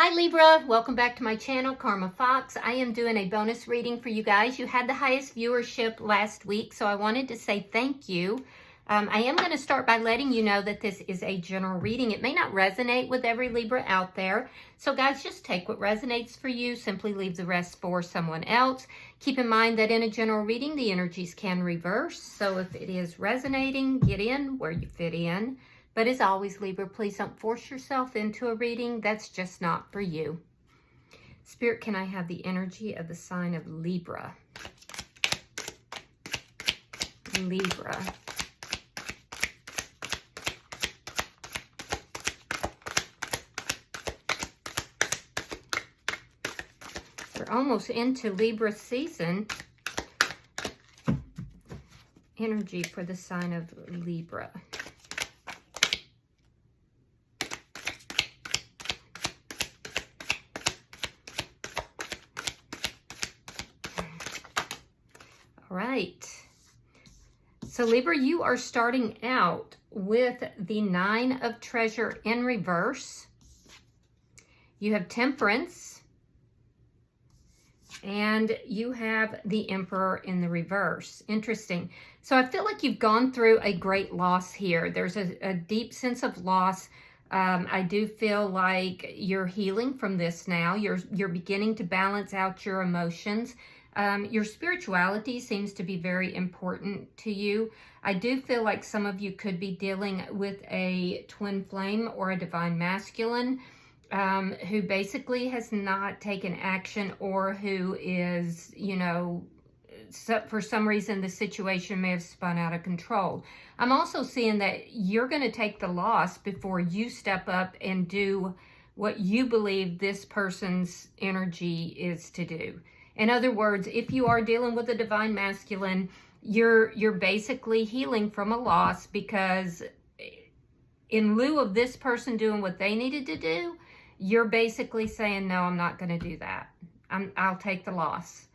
Hi Libra, welcome back to my channel, Karma Fox. I am doing a bonus reading for you guys. You had the highest viewership last week, so I wanted to say thank you. I am going to start by letting you know that this is a general reading. It may not resonate with every Libra out there. So guys, just take what resonates for you. Simply leave the rest for someone else. Keep in mind that in a general reading, the energies can reverse. So if it is resonating, get in where you fit in. But as always, Libra, please don't force yourself into a reading. That's just not for you. Spirit, can I have the energy of the sign of Libra? Libra. We're almost into Libra season. Energy for the sign of Libra. All right. So Libra, you are starting out with the Nine of Treasure in reverse. You have Temperance. And you have the Emperor in the reverse. Interesting. So I feel like you've gone through a great loss here. There's a deep sense of loss. I do feel like you're healing from this now. You're beginning to balance out your emotions. Your spirituality seems to be very important to you. I do feel like some of you could be dealing with a twin flame or a divine masculine who basically has not taken action, or who is, for some reason the situation may have spun out of control. I'm also seeing that you're going to take the loss before you step up and do what you believe this person's energy is to do. In other words, if you are dealing with a divine masculine, you're basically healing from a loss, because in lieu of this person doing what they needed to do, you're basically saying, no, I'm not going to do that. I'll take the loss.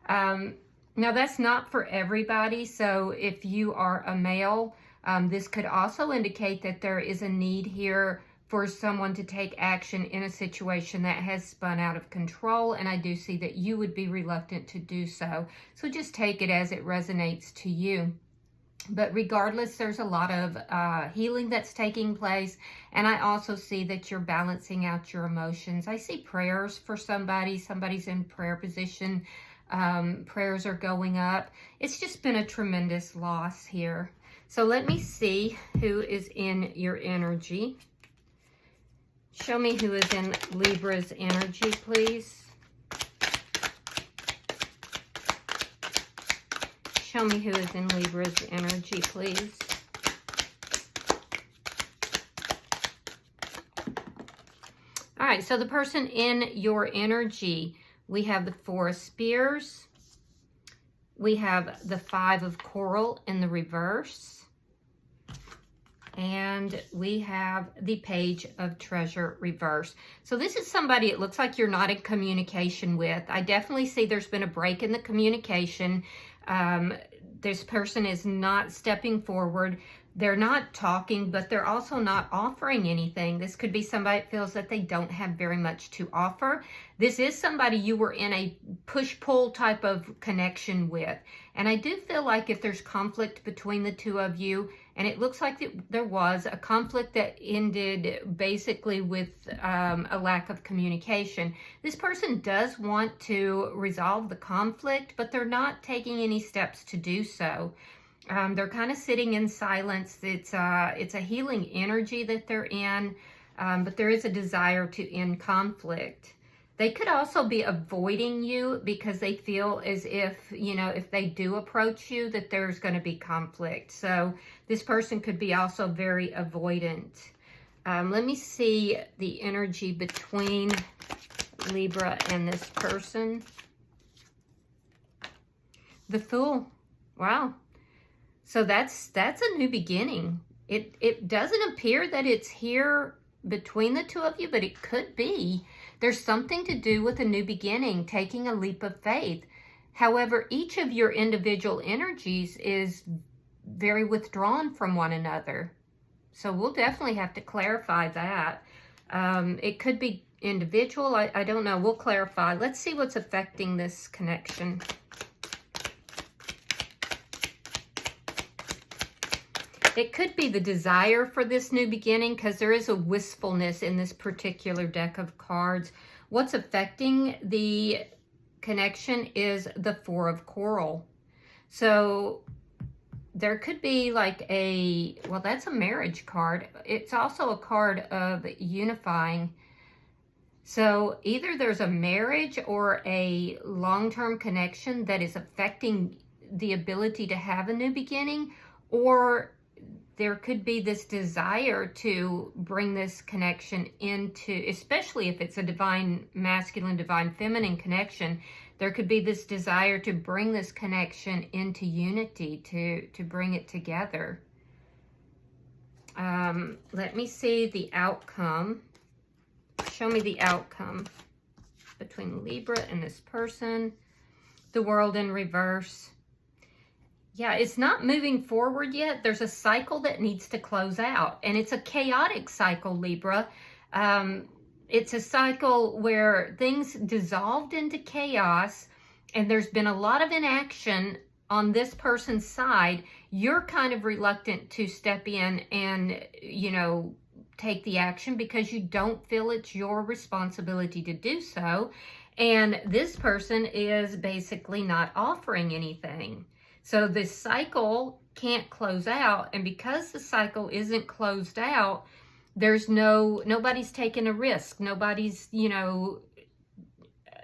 Now, that's not for everybody. So if you are a male, this could also indicate that there is a need here for someone to take action in a situation that has spun out of control. And I do see that you would be reluctant to do so. So just take it as it resonates to you. But regardless, there's a lot of healing that's taking place. And I also see that you're balancing out your emotions. I see prayers for somebody. Somebody's in prayer position. Prayers are going up. It's just been a tremendous loss here. So let me see who is in your energy. Show me who is in Libra's energy, please. Show me who is in Libra's energy, please. All right, so the person in your energy, we have the Four of Spears. We have the Five of Coral in the reverse. And we have the Page of Treasure reverse. So this is somebody it looks like you're not in communication with. I definitely see there's been a break in the communication. This person is not stepping forward. They're not talking, but they're also not offering anything. This could be somebody that feels that they don't have very much to offer. This is somebody you were in a push-pull type of connection with. And I do feel like if there's conflict between the two of you, and it looks like there was a conflict that ended basically with a lack of communication. This person does want to resolve the conflict, but they're not taking any steps to do so. They're kind of sitting in silence. It's a healing energy that they're in, but there is a desire to end conflict. They could also be avoiding you because they feel as if, if they do approach you, that there's going to be conflict. So this person could be also very avoidant. Let me see the energy between Libra and this person. The Fool. Wow. So that's a new beginning. It doesn't appear that it's here between the two of you, but it could be. There's something to do with a new beginning, taking a leap of faith. However, each of your individual energies is very withdrawn from one another. So we'll definitely have to clarify that. It could be individual. I don't know. We'll clarify. Let's see what's affecting this connection. It could be the desire for this new beginning, because there is a wistfulness in this particular deck of cards. What's affecting the connection is the Four of Coral. So there could be like well, that's a marriage card. It's also a card of unifying. So either there's a marriage or a long-term connection that is affecting the ability to have a new beginning, or there could be this desire to bring this connection into, especially if it's a divine masculine, divine feminine connection, there could be this desire to bring this connection into unity, to bring it together. Let me see the outcome. Show me the outcome between Libra and this person. The World in reverse. Yeah, it's not moving forward yet. There's a cycle that needs to close out, and it's a chaotic cycle, Libra. It's a cycle where things dissolved into chaos, and there's been a lot of inaction on this person's side. You're kind of reluctant to step in and, you know, take the action because you don't feel it's your responsibility to do so. And this person is basically not offering anything. So this cycle can't close out, and because the cycle isn't closed out, there's nobody's taking a risk. Nobody's, you know,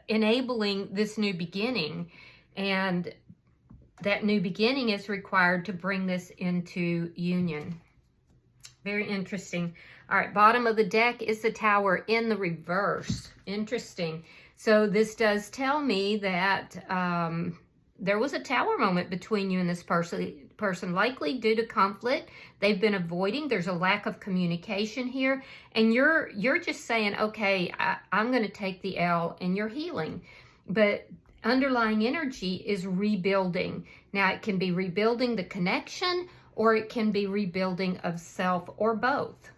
enabling this new beginning, and that new beginning is required to bring this into union. Very interesting. All right, bottom of the deck is the Tower in the reverse. Interesting. So this does tell me that there was a Tower moment between you and this person, likely due to conflict. They've been avoiding. There's a lack of communication here, and you're just saying, okay, I'm going to take the L, and you're healing. But underlying energy is rebuilding. Now, it can be rebuilding the connection, or it can be rebuilding of self, or both.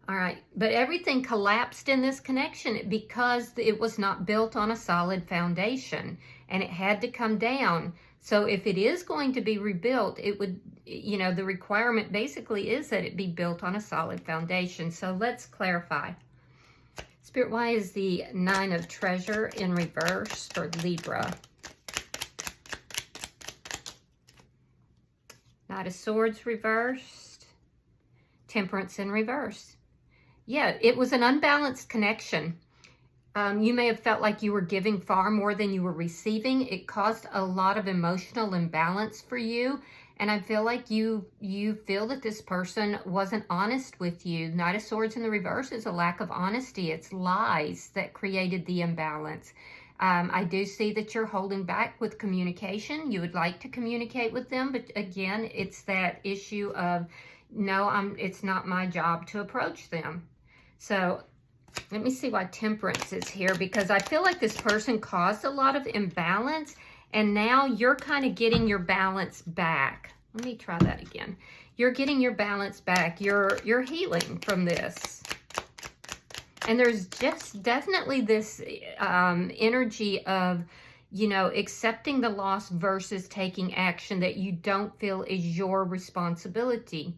All right, but everything collapsed in this connection because it was not built on a solid foundation, and it had to come down. So if it is going to be rebuilt, it would, you know, the requirement basically is that it be built on a solid foundation. So let's clarify. Spirit, why is the Nine of Treasure in reverse for Libra? Knight of Swords reversed. Temperance in reverse. Yeah, it was an unbalanced connection. You may have felt like you were giving far more than you were receiving. It caused a lot of emotional imbalance for you. And I feel like you feel that this person wasn't honest with you. Knight of Swords in the reverse is a lack of honesty. It's lies that created the imbalance. I do see that you're holding back with communication. You would like to communicate with them, but again, it's that issue of, no, it's not my job to approach them. So let me see why Temperance is here, because I feel like this person caused a lot of imbalance, and now you're kind of getting your balance back. Let me try that again. You're getting your balance back. You're healing from this. And there's just definitely this energy of, you know, accepting the loss versus taking action that you don't feel is your responsibility.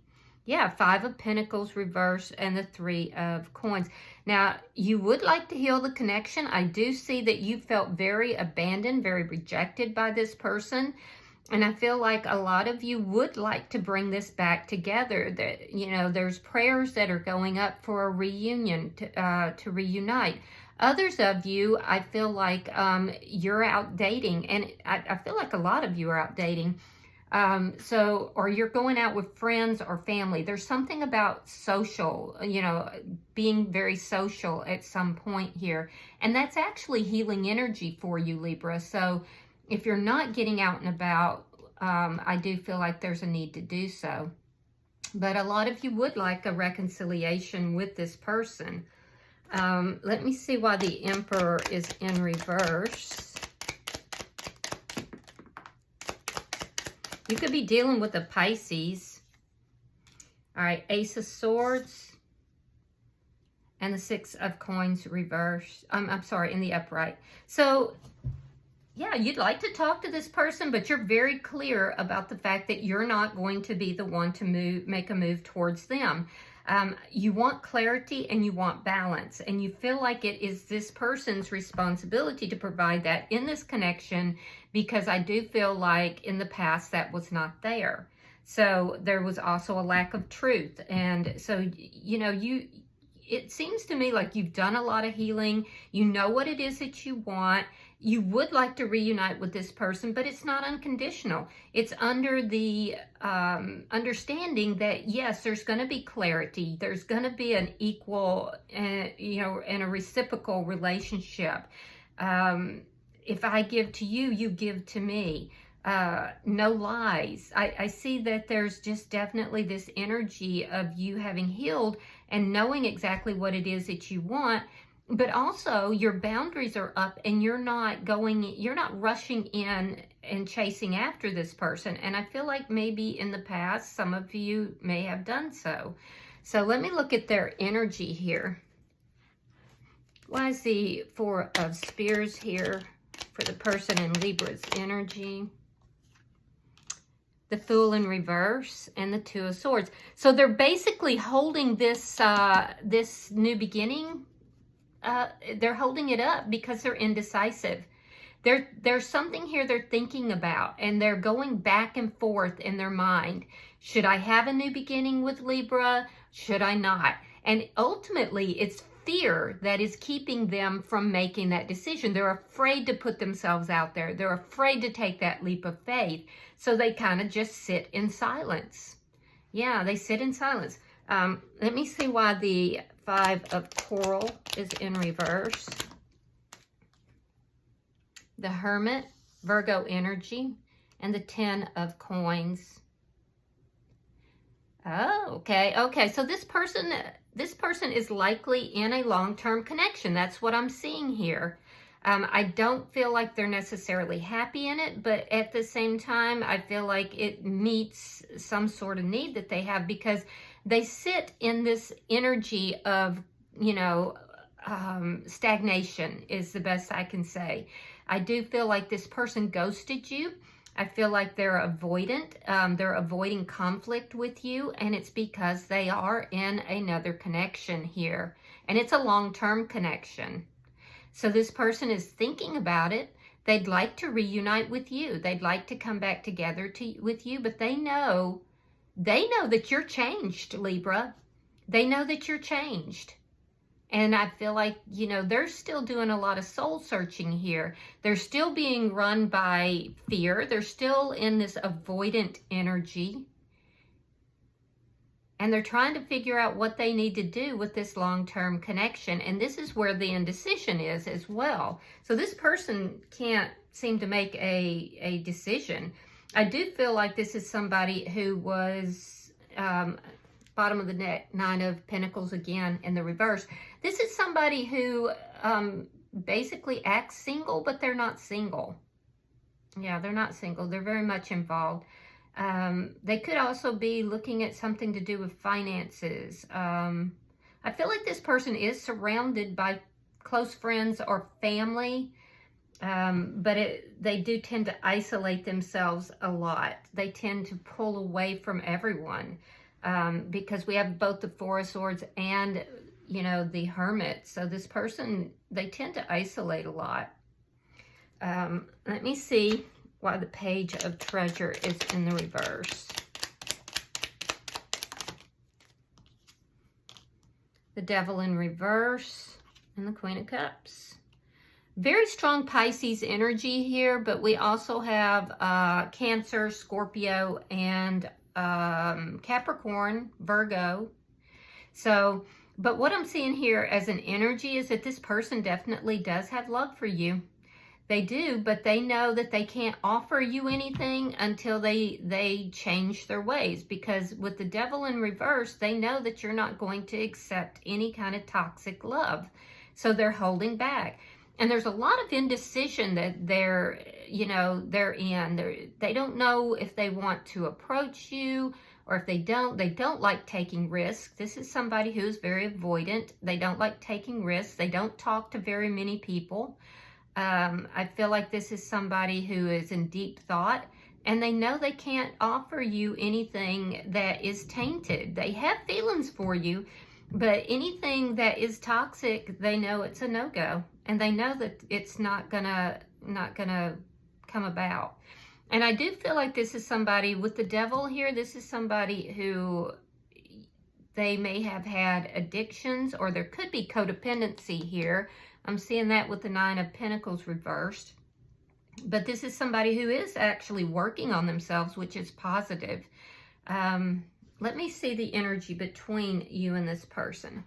Yeah, Five of Pentacles reverse and the Three of Coins. Now, you would like to heal the connection. I do see that you felt very abandoned, very rejected by this person. And I feel like a lot of you would like to bring this back together. That, you know, there's prayers that are going up for a reunion, to reunite. Others of you, I feel like you're out dating. And I feel like a lot of you are out dating. Or you're going out with friends or family. There's something about social, you know, being very social at some point here. And that's actually healing energy for you, Libra. So if you're not getting out and about, I do feel like there's a need to do so. But a lot of you would like a reconciliation with this person. Let me see why the Emperor is in reverse. You could be dealing with a Pisces. All right, Ace of Swords and the Six of Coins reverse. I'm sorry, in the upright. So yeah, you'd like to talk to this person, but you're very clear about the fact that you're not going to be the one to make a move towards them. You want clarity and you want balance, and you feel like it is this person's responsibility to provide that in this connection, because I do feel like in the past that was not there. So there was also a lack of truth. And so, you know, it seems to me like you've done a lot of healing. You know what it is that you want. You would like to reunite with this person, but it's not unconditional. It's under the understanding that, yes, there's going to be clarity. There's going to be an equal, you know, and a reciprocal relationship. If I give to you, you give to me. No lies. I see that there's just definitely this energy of you having healed and knowing exactly what it is that you want, but also your boundaries are up and you're not rushing in and chasing after this person. And I feel like maybe in the past, some of you may have done so. So let me look at their energy here. Why is the Four of Spears here for the person in Libra's energy? The Fool in reverse, and the Two of Swords. So they're basically holding this this new beginning. They're holding it up because they're indecisive. There's something here they're thinking about, and they're going back and forth in their mind. Should I have a new beginning with Libra? Should I not? And ultimately, it's fear that is keeping them from making that decision. They're afraid to put themselves out there. They're afraid to take that leap of faith. So they kind of just sit in silence. Yeah, they sit in silence. Let me see why the Five of Coral is in reverse. The Hermit, Virgo energy, and the Ten of Coins. Oh, okay. Okay, so this person is likely in a long-term connection. That's what I'm seeing here. I don't feel like they're necessarily happy in it, but at the same time, I feel like it meets some sort of need that they have, because they sit in this energy of, you know, stagnation is the best I can say. I do feel like this person ghosted you. I feel like they're avoidant. They're avoiding conflict with you, and it's because they are in another connection here, and it's a long-term connection. So this person is thinking about it. They'd like to reunite with you. They'd like to come back together with you, but they know that you're changed, Libra. They know that you're changed. And I feel like, you know, they're still doing a lot of soul searching here. They're still being run by fear. They're still in this avoidant energy. And they're trying to figure out what they need to do with this long-term connection. And this is where the indecision is as well. So this person can't seem to make a decision. I do feel like this is somebody who was bottom of the deck, Nine of Pentacles again in the reverse. This is somebody who basically acts single, but they're not single. Yeah, they're not single. They're very much involved. They could also be looking at something to do with finances. I feel like this person is surrounded by close friends or family, but they do tend to isolate themselves a lot. They tend to pull away from everyone because we have both the Four of Swords and, you know, the Hermit. So this person, they tend to isolate a lot. Let me see why the Page of Treasure is in the reverse. The Devil in reverse and the Queen of Cups. Very strong Pisces energy here, but we also have Cancer, Scorpio, and Capricorn, Virgo. So, but what I'm seeing here as an energy is that this person definitely does have love for you. They do, but they know that they can't offer you anything until they change their ways, because with the Devil in reverse, they know that you're not going to accept any kind of toxic love. So they're holding back. And there's a lot of indecision that they're in. They don't know if they want to approach you or if they don't like taking risks. This is somebody who is very avoidant. They don't like taking risks. They don't talk to very many people. I feel like this is somebody who is in deep thought, and they know they can't offer you anything that is tainted. They have feelings for you, but anything that is toxic, they know it's a no-go, and they know that it's not gonna come about. And I do feel like this is somebody with the devil here. This is somebody who they may have had addictions, or there could be codependency here. I'm seeing that with the Nine of Pentacles reversed. But this is somebody who is actually working on themselves, which is positive. Let me see the energy between you and this person.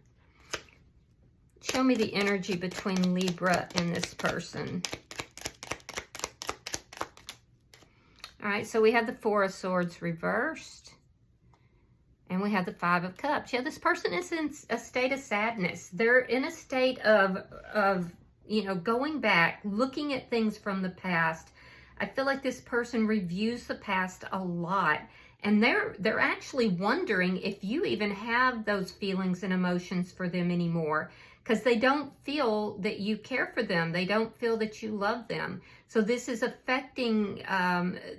Show me the energy between Libra and this person. All right, so we have the Four of Swords reversed. And we have the Five of Cups. Yeah, this person is in a state of sadness. They're in a state of you know, going back, looking at things from the past. I feel like this person reviews the past a lot. And they're actually wondering if you even have those feelings and emotions for them anymore, because they don't feel that you care for them. They don't feel that you love them. So this is affecting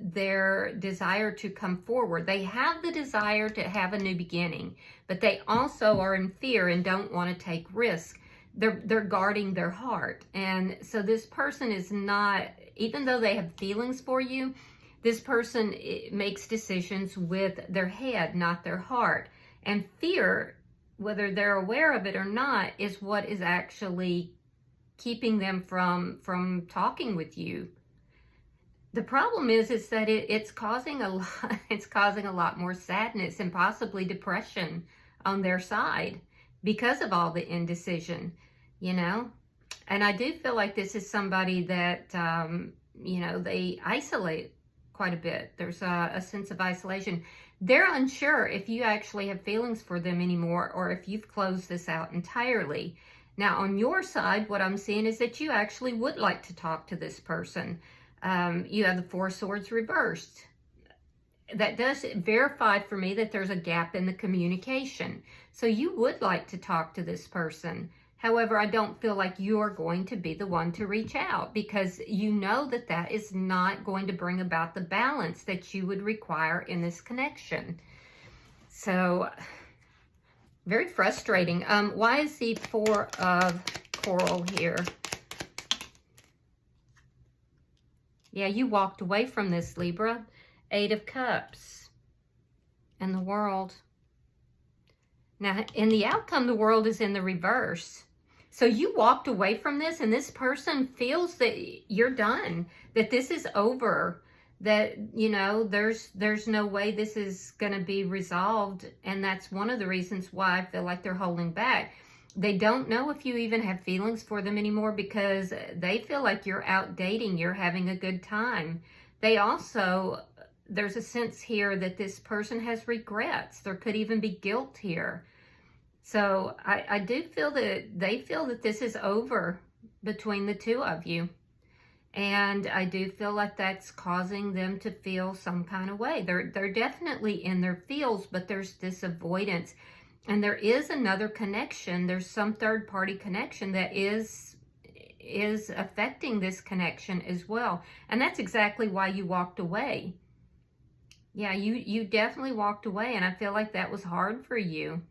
their desire to come forward. They have the desire to have a new beginning, but they also are in fear and don't want to take risks. They're guarding their heart. And so this person is not, even though they have feelings for you, this person makes decisions with their head, not their heart. And fear, whether they're aware of it or not, is what is actually keeping them from talking with you. The problem is that it's causing a lot. It's causing a lot more sadness and possibly depression on their side because of all the indecision, you know. And I do feel like this is somebody that you know, they isolate quite a bit. There's a sense of isolation. They're unsure if you actually have feelings for them anymore, or if you've closed this out entirely. Now, on your side, what I'm seeing is that you actually would like to talk to this person. You have the Four Swords reversed. That does verify for me that there's a gap in the communication. So you would like to talk to this person. However, I don't feel like you're going to be the one to reach out, because you know that that is not going to bring about the balance that you would require in this connection. So, very frustrating. Why is the Four of Coral here? Yeah, you walked away from this, Libra. Eight of Cups. And the World. Now, in the outcome, the World is in the reverse. So you walked away from this, and this person feels that you're done, that this is over, that, you know, there's no way this is going to be resolved. And that's one of the reasons why I feel like they're holding back. They don't know if you even have feelings for them anymore, because they feel like you're out dating, you're having a good time. They also, there's a sense here that this person has regrets. There could even be guilt here. So I do feel that they feel that this is over between the two of you. And I do feel like that's causing them to feel some kind of way. They're definitely in their feels, but there's this avoidance. And there is another connection. There's some third-party connection that is affecting this connection as well. And that's exactly why you walked away. Yeah, you definitely walked away, and I feel like that was hard for you.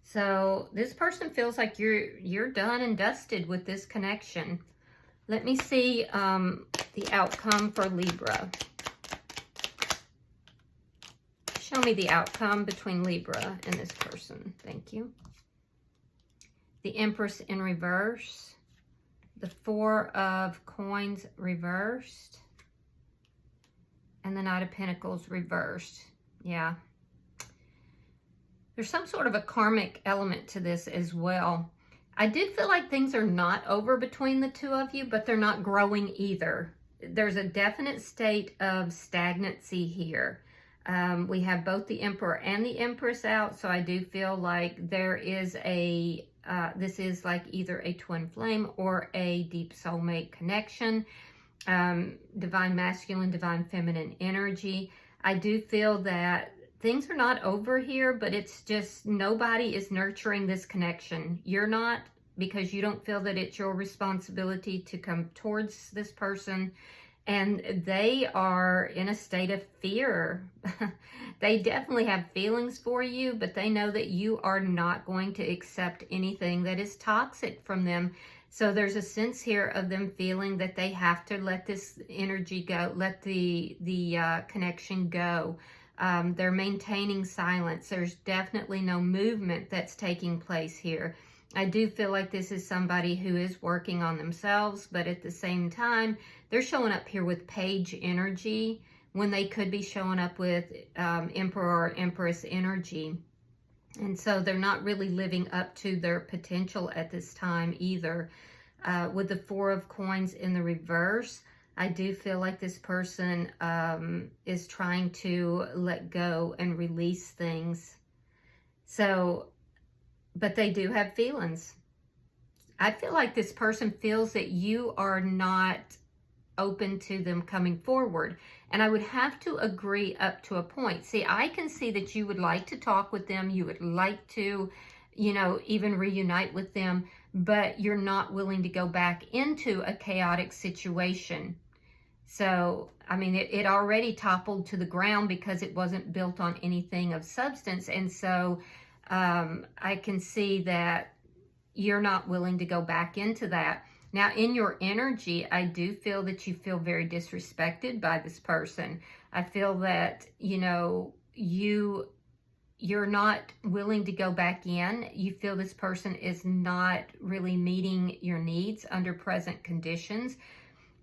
So this person feels like you're done and dusted with this connection. Let me see the outcome for Libra. Show me the outcome between Libra and this person. Thank you. The Empress in reverse. The Four of Coins reversed. And the Knight of Pentacles reversed. Yeah. There's some sort of a karmic element to this as well. I do feel like things are not over between the two of you, but they're not growing either. There's a definite state of stagnancy here. We have both the Emperor and the Empress out, so I do feel like there is a, this is like either a twin flame or a deep soulmate connection. Divine masculine, divine feminine energy. I do feel that things are not over here, but it's just nobody is nurturing this connection. You're not, because you don't feel that it's your responsibility to come towards this person. And they are in a state of fear. They definitely have feelings for you, but they know that you are not going to accept anything that is toxic from them. So there's a sense here of them feeling that they have to let this energy go, let the connection go. They're maintaining silence. There's definitely no movement that's taking place here. I do feel like this is somebody who is working on themselves, but at the same time, they're showing up here with page energy when they could be showing up with Emperor or Empress energy. And so they're not really living up to their potential at this time either. With the Four of Coins in the reverse, I do feel like this person is trying to let go and release things. So, but they do have feelings. I feel like this person feels that you are not open to them coming forward. And I would have to agree up to a point. See, I can see that you would like to talk with them. You would like to, you know, even reunite with them, but you're not willing to go back into a chaotic situation. So, I mean, it already toppled to the ground because it wasn't built on anything of substance. And so I can see that you're not willing to go back into that. Now, in your energy, I do feel that you feel very disrespected by this person. I feel that, you know, you're not willing to go back in. You feel this person is not really meeting your needs under present conditions.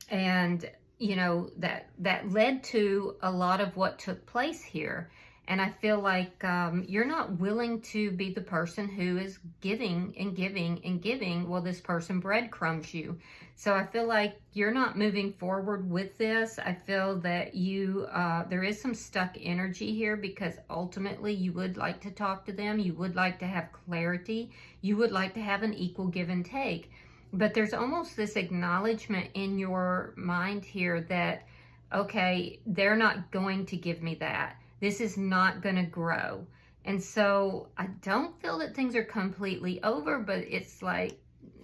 And, you know, that led to a lot of what took place here. And I feel like you're not willing to be the person who is giving and giving and giving. Well, this person breadcrumbs you. So I feel like you're not moving forward with this. I feel that you, there is some stuck energy here because ultimately you would like to talk to them. You would like to have clarity. You would like to have an equal give and take. But there's almost this acknowledgement in your mind here that, okay, they're not going to give me that. This is not going to grow. And so I don't feel that things are completely over, but it's like,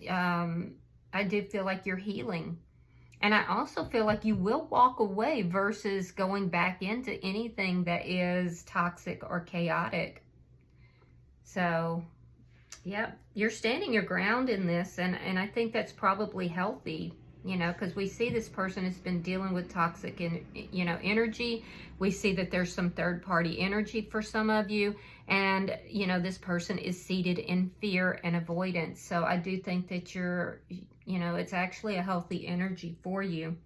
I do feel like you're healing. And I also feel like you will walk away versus going back into anything that is toxic or chaotic. So, yep, you're standing your ground in this. And I think that's probably healthy. You know, because we see this person has been dealing with toxic, energy. We see that there's some third-party energy for some of you. And, you know, this person is seated in fear and avoidance. So I do think that you're, you know, it's actually a healthy energy for you.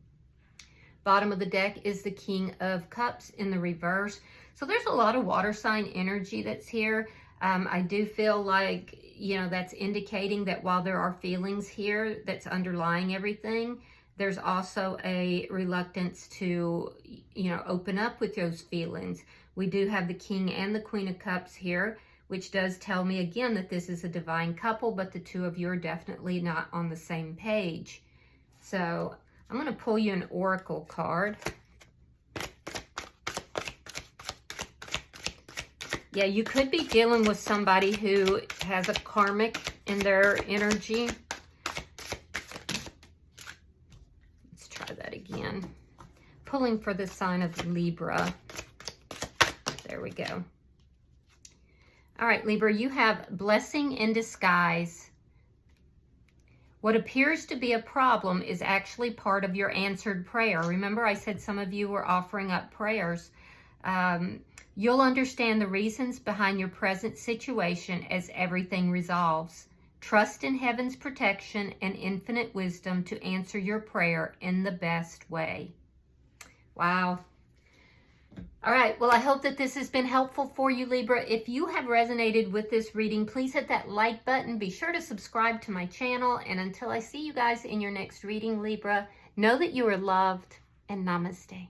Bottom of the deck is the King of Cups in the reverse. So there's a lot of water sign energy that's here. I do feel like, you know, that's indicating that while there are feelings here that's underlying everything, there's also a reluctance to, you know, open up with those feelings. We do have the King and the Queen of Cups here, which does tell me again that this is a divine couple, but the two of you are definitely not on the same page. So I'm going to pull you an oracle card. Yeah, you could be dealing with somebody who has a karmic in their energy. Let's try that again. Pulling for the sign of Libra. There we go. All right, Libra, you have blessing in disguise. What appears to be a problem is actually part of your answered prayer. Remember, I said some of you were offering up prayers. You'll understand the reasons behind your present situation as everything resolves. Trust in heaven's protection and infinite wisdom to answer your prayer in the best way. Wow. All right. Well, I hope that this has been helpful for you, Libra. If you have resonated with this reading, please hit that like button. Be sure to subscribe to my channel. And until I see you guys in your next reading, Libra, know that you are loved and namaste.